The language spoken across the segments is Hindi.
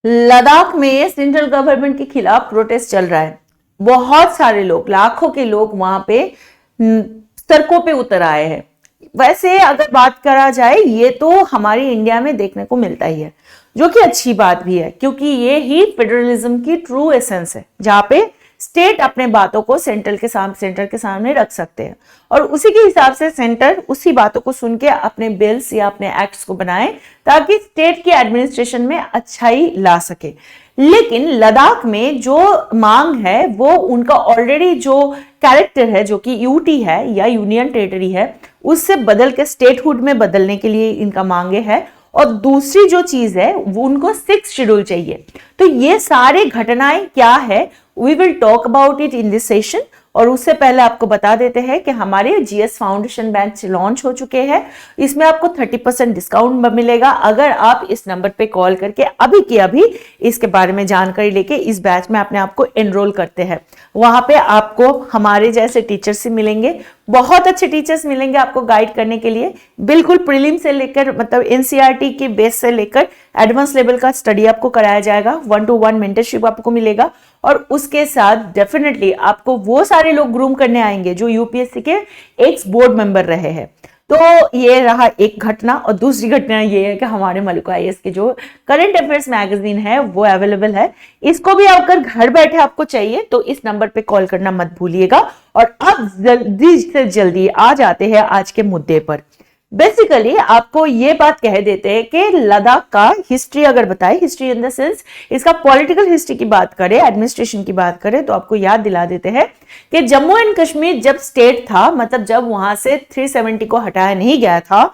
लद्दाख में सेंट्रल गवर्नमेंट के खिलाफ प्रोटेस्ट चल रहा है। बहुत सारे लोग, लाखों के लोग वहां पे सड़कों पे उतर आए हैं। वैसे अगर बात करा जाए, ये तो हमारी इंडिया में देखने को मिलता ही है, जो कि अच्छी बात भी है, क्योंकि ये ही फेडरलिज्म की ट्रू एसेंस है, जहां पे स्टेट अपने बातों को सेंटर के सामने रख सकते हैं और उसी के हिसाब से सेंटर उसी बातों को सुन के अपने बिल्स या अपने एक्ट्स को बनाए, ताकि स्टेट की एडमिनिस्ट्रेशन में अच्छाई ला सके। लेकिन लद्दाख में जो मांग है वो उनका ऑलरेडी जो कैरेक्टर है, जो कि यूटी है या यूनियन टेरिटरी है, उससे बदल के स्टेटहुड में बदलने के लिए इनका मांगे है। और दूसरी जो चीज है वो उनको 6 शेड्यूल चाहिए। तो ये सारे घटनाएं क्या है, we will talk about it in this session. और उससे पहले आपको बता देते हैं कि हमारे जीएस फाउंडेशन बैच लॉन्च हो चुके हैं। इसमें आपको 30% डिस्काउंट मिलेगा अगर आप इस नंबर पे कॉल करके अभी के अभी इसके बारे में जानकारी लेके इस बैच में अपने आप को एनरोल करते हैं। वहां पे आपको हमारे जैसे टीचर्स ही मिलेंगे, बहुत अच्छे टीचर्स मिलेंगे आपको गाइड करने के लिए। बिल्कुल प्रीलिम से लेकर मतलब एनसीईआरटी के बेस से लेकर एडवांस लेवल का स्टडी आपको कराया जाएगा। 1-to-1 मेंटरशिप आपको मिलेगा और उसके साथ डेफिनेटली आपको वो सारे लोग ग्रूम करने आएंगे जो यूपीएससी के एक्स बोर्ड मेंबर रहे हैं। तो ये रहा एक घटना। और दूसरी घटना ये है कि हमारे मलुका आईएएस के जो करंट अफेयर्स मैगजीन है वो अवेलेबल है। इसको भी अगर घर बैठे आपको चाहिए तो इस नंबर पे कॉल करना मत भूलिएगा। और अब जल्दी से जल्दी आ जाते हैं आज के मुद्दे पर। बेसिकली आपको ये बात कह देते हैं कि लद्दाख का हिस्ट्री अगर बताए, हिस्ट्री इन द सेंस इसका पॉलिटिकल हिस्ट्री की बात करें, एडमिनिस्ट्रेशन की बात करें, तो आपको याद दिला देते हैं कि जम्मू एंड कश्मीर जब स्टेट था, मतलब जब वहां से 370 को हटाया नहीं गया था,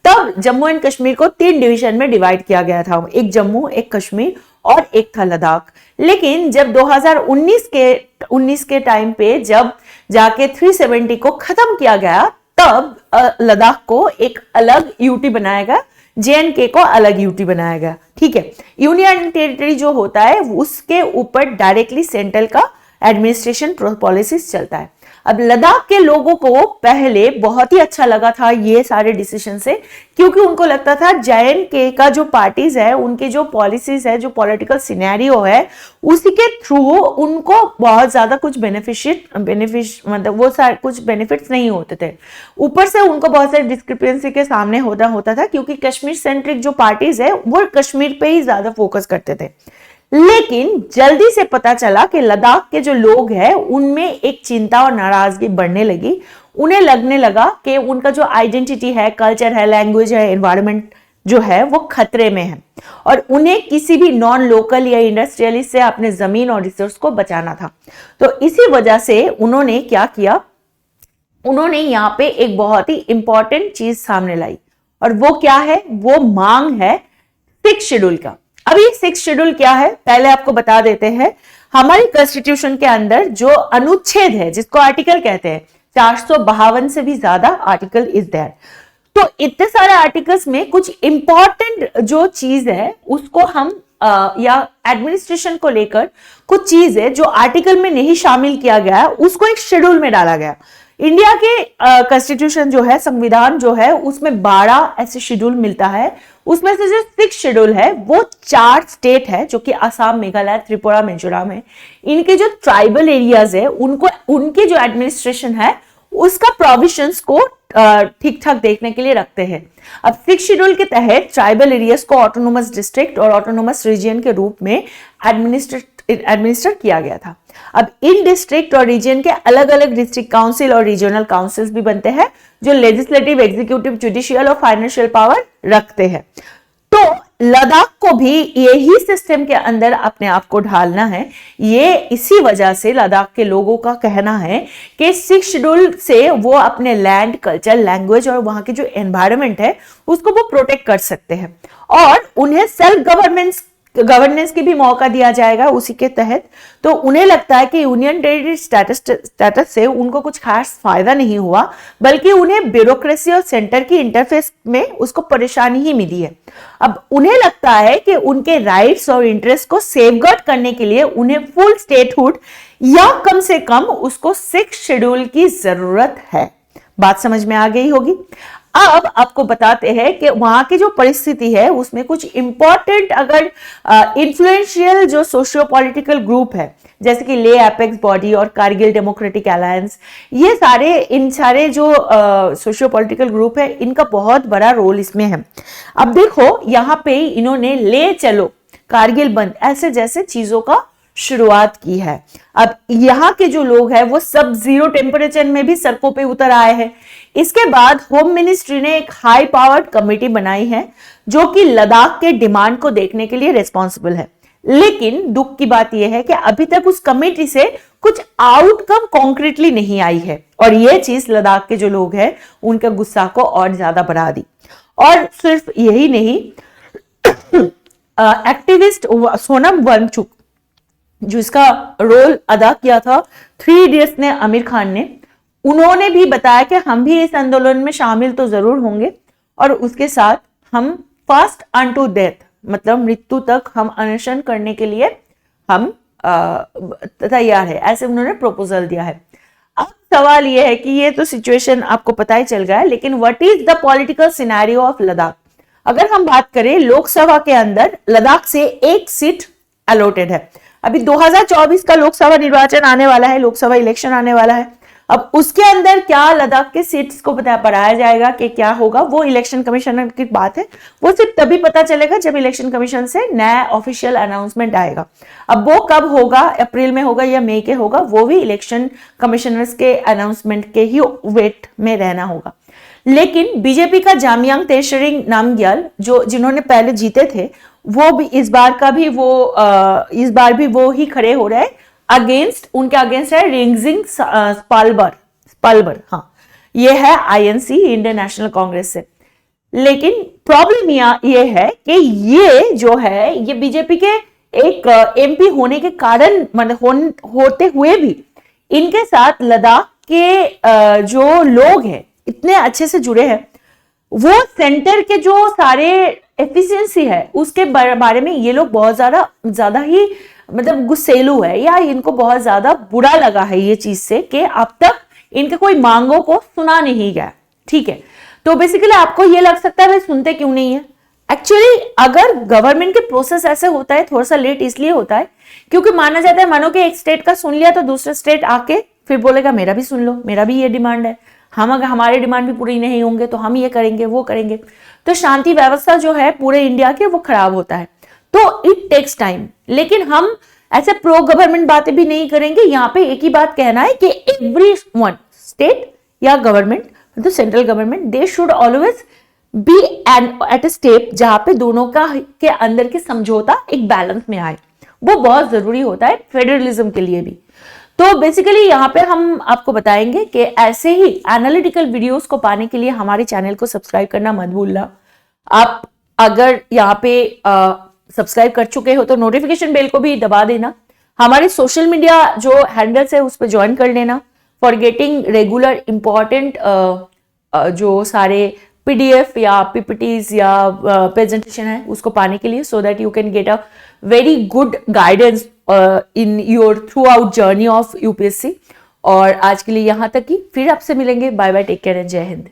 तब जम्मू एंड कश्मीर को 3 डिवीजन में डिवाइड किया गया था। एक जम्मू, एक कश्मीर और एक था लद्दाख। लेकिन जब 2019 के टाइम पे जब जाके 370 को खत्म किया गया, तब लद्दाख को एक अलग यूटी बनाया गया, जेएनके को अलग यूटी बनाया गया। ठीक है, यूनियन टेरिटरी जो होता है उसके ऊपर डायरेक्टली सेंट्रल का एडमिनिस्ट्रेशन पॉलिसीज चलता है। अब लद्दाख के लोगों को पहले बहुत ही अच्छा लगा था ये सारे डिसीजन से, क्योंकि उनको लगता था जेएनके का जो पार्टीज है, उनके जो पॉलिसीज है, जो पॉलिटिकल सिनेरियो है, उसी के थ्रू उनको बहुत ज्यादा कुछ मतलब वो सारे कुछ बेनिफिट्स नहीं होते थे। ऊपर से उनको बहुत सारी डिस्क्रिपेंसी के सामने होता था, क्योंकि कश्मीर सेंट्रिक जो पार्टीज है वो कश्मीर पे ही ज्यादा फोकस करते थे। लेकिन जल्दी से पता चला कि लद्दाख के जो लोग हैं उनमें एक चिंता और नाराजगी बढ़ने लगी। उन्हें लगने लगा कि उनका जो आइडेंटिटी है, कल्चर है, लैंग्वेज है, एनवायरनमेंट जो है वो खतरे में है और उन्हें किसी भी नॉन लोकल या इंडस्ट्रियलिस्ट से अपने जमीन और रिसोर्स को बचाना था। तो इसी वजह से उन्होंने क्या किया, उन्होंने यहाँ पे एक बहुत ही इंपॉर्टेंट चीज सामने लाई और वो क्या है, वो मांग है 6 शेड्यूल का। अभी 6 शेड्यूल क्या है पहले आपको बता देते हैं। हमारी कॉन्स्टिट्यूशन के अंदर जो अनुच्छेद है, जिसको आर्टिकल कहते हैं, 452 से भी ज्यादा आर्टिकल इज देयर। तो इतने सारे आर्टिकल्स में कुछ इंपॉर्टेंट जो चीज है उसको हम या एडमिनिस्ट्रेशन को लेकर कुछ चीज है जो आर्टिकल में नहीं शामिल किया गया, उसको एक शेड्यूल में डाला गया। इंडिया के कॉन्स्टिट्यूशन जो है, संविधान जो है, उसमें 12 ऐसे शेड्यूल मिलता है। उसमें से जो 6 शेड्यूल है वो 4 स्टेट है, जो कि असम, मेघालय, त्रिपुरा, मिजोरम है। इनके जो ट्राइबल एरियाज है उनको, उनके जो एडमिनिस्ट्रेशन है उसका प्रोविजंस को ठीक ठाक देखने के लिए रखते हैं। अब 6 शेड्यूल के तहत ट्राइबल एरियाज को ऑटोनोमस डिस्ट्रिक्ट और ऑटोनोमस रीजन के रूप में एडमिनिस्टर किया गया था। अब इन डिस्ट्रिक्ट और रीजन के अलग अलग डिस्ट्रिक्ट काउंसिल और रीजनल काउंसिल्स भी बनते हैं, जो लेजिस्लेटिव, एग्जीक्यूटिव, जुडिशियल और फाइनेंशियल पावर रखते हैं। तो लद्दाख को भी यही सिस्टम के अंदर अपने आप को ढालना है। ये इसी वजह से लद्दाख के लोगों का कहना है कि 6 शेड्यूल से वो अपने लैंड, कल्चर, लैंग्वेज और वहां की जो एनवायरनमेंट है उसको वो प्रोटेक्ट कर सकते हैं और उन्हें सेल्फ गवर्नेंस की भी मौका दिया जाएगा उसी के तहत। तो उन्हें लगता है कि यूनियन टेरिटरी स्टेटस से उनको कुछ खास फायदा नहीं हुआ, बल्कि उन्हें ब्यूरोक्रेसी और सेंटर की इंटरफेस में उसको परेशानी ही मिली है। अब उन्हें लगता है कि उनके राइट्स और इंटरेस्ट को सेफगार्ड करने के लिए उन्हें फुल स्टेटहुड या कम से कम उसको 6 शेड्यूल की जरूरत है। बात समझ में आ गई होगी। अब आपको बताते हैं कि वहां की जो परिस्थिति है उसमें कुछ इंपॉर्टेंट अगर इन्फ्लुएंशियल जो सोशियो पॉलिटिकल ग्रुप है, जैसे कि ले एपेक्स बॉडी और कारगिल डेमोक्रेटिक अलायंस, ये सारे इन सारे जो सोशियो पॉलिटिकल ग्रुप है इनका बहुत बड़ा रोल इसमें है। अब देखो यहाँ पे इन्होंने ले चलो कारगिल बंद ऐसे जैसे चीजों का शुरुआत की है। अब यहाँ के जो लोग हैं वो सब जीरो टेम्परेचर में भी सड़कों पे उतर आए हैं। इसके बाद होम मिनिस्ट्री ने एक हाई पावर्ड कमेटी बनाई है जो कि लद्दाख के डिमांड को देखने के लिए रिस्पॉन्सिबल है। लेकिन दुख की बात यह है कि अभी तक उस कमेटी से कुछ आउटकम कॉन्क्रीटली नहीं आई है और यह चीज लद्दाख के जो लोग हैं उनके गुस्सा को और ज्यादा बढ़ा दी। और सिर्फ यही नहीं, एक्टिविस्ट सोनम वांगचुक जो इसका रोल अदा किया था 3 इडियट्स ने आमिर खान ने, उन्होंने भी बताया कि हम भी इस आंदोलन में शामिल तो जरूर होंगे और उसके साथ हम फास्ट अनटू डेथ मतलब मृत्यु तक हम अनशन करने के लिए हम तैयार है, ऐसे उन्होंने प्रपोजल दिया है। अब सवाल यह है कि ये तो सिचुएशन आपको पता ही चल गया है, लेकिन what is the political scenario of Ladakh. अगर हम बात करें लोकसभा के अंदर लद्दाख से 1 सीट अलॉटेड है। अभी 2024 का लोकसभा निर्वाचन आने वाला है, लोकसभा इलेक्शन आने वाला है। अब उसके अंदर क्या लद्दाख के सीट्स को बढ़ाया जाएगा कि क्या होगा, वो इलेक्शन कमीशन की बात है। वो सिर्फ तभी पता चलेगा जब इलेक्शन कमीशन से नया ऑफिशियल अनाउंसमेंट आएगा। अब वो कब होगा, अप्रैल में होगा या मई के होगा, वो भी इलेक्शन कमिश्नर्स के अनाउंसमेंट के ही वेट में रहना होगा। लेकिन बीजेपी का जामयांग तेशरिंग नामग्याल जो जिन्होंने पहले जीते थे, वो भी इस बार भी वो ही खड़े हो रहे हैं उनके अगेंस्ट है रिंगजिंग स्पालबर। हाँ, ये है आईएनसी इंडियन नेशनल कांग्रेस से। लेकिन प्रॉब्लम ये है कि ये जो है ये बीजेपी के एक एमपी होने के कारण होते हुए भी इनके साथ लद्दाख के जो लोग हैं इतने अच्छे से जुड़े हैं। वो सेंटर के जो सारे एफिशिएंसी है उसके बारे में ये लोग बहुत ज्यादा ही मतलब गुस्सेलू है या इनको बहुत ज्यादा बुरा लगा है ये चीज से कि अब तक इनके कोई मांगों को सुना नहीं गया। ठीक है, तो बेसिकली आपको ये लग सकता है भाई सुनते क्यों नहीं है। एक्चुअली अगर गवर्नमेंट के प्रोसेस ऐसे होता है, थोड़ा सा लेट इसलिए होता है क्योंकि माना जाता है मानो कि एक स्टेट का सुन लिया तो दूसरा स्टेट आके फिर बोलेगा मेरा भी सुन लो, मेरा भी ये डिमांड है, हम अगर हमारे डिमांड भी पूरी नहीं होंगे तो हम ये करेंगे वो करेंगे। तो शांति व्यवस्था जो है पूरे इंडिया के वो खराब होता है, तो इट टेक्स टाइम। लेकिन हम ऐसे प्रो गवर्नमेंट बातें भी नहीं करेंगे। यहाँ पे एक ही बात कहना है कि एवरी वन स्टेट या गवर्नमेंट मतलब central government they should always be at a step जहां पे दोनों का के अंदर के समझौता एक बैलेंस में आए, वो बहुत जरूरी होता है फेडरलिज्म के लिए भी। तो बेसिकली यहाँ पे हम आपको बताएंगे कि ऐसे ही एनालिटिकल वीडियोस को पाने के लिए हमारे चैनल को सब्सक्राइब करना मत भूलना। आप अगर यहाँ पे सब्सक्राइब कर चुके हो तो नोटिफिकेशन बेल को भी दबा देना। हमारे सोशल मीडिया जो हैंडल्स है उस पर ज्वाइन कर लेना फॉर गेटिंग रेगुलर इंपॉर्टेंट जो सारे पीडीएफ या पीपीटीज या प्रेजेंटेशन है उसको पाने के लिए, so that you can get a very good guidance in your through out journey of UPSC. और आज के लिए यहाँ तक ही, फिर आपसे मिलेंगे। Bye bye, take care and जय हिंद।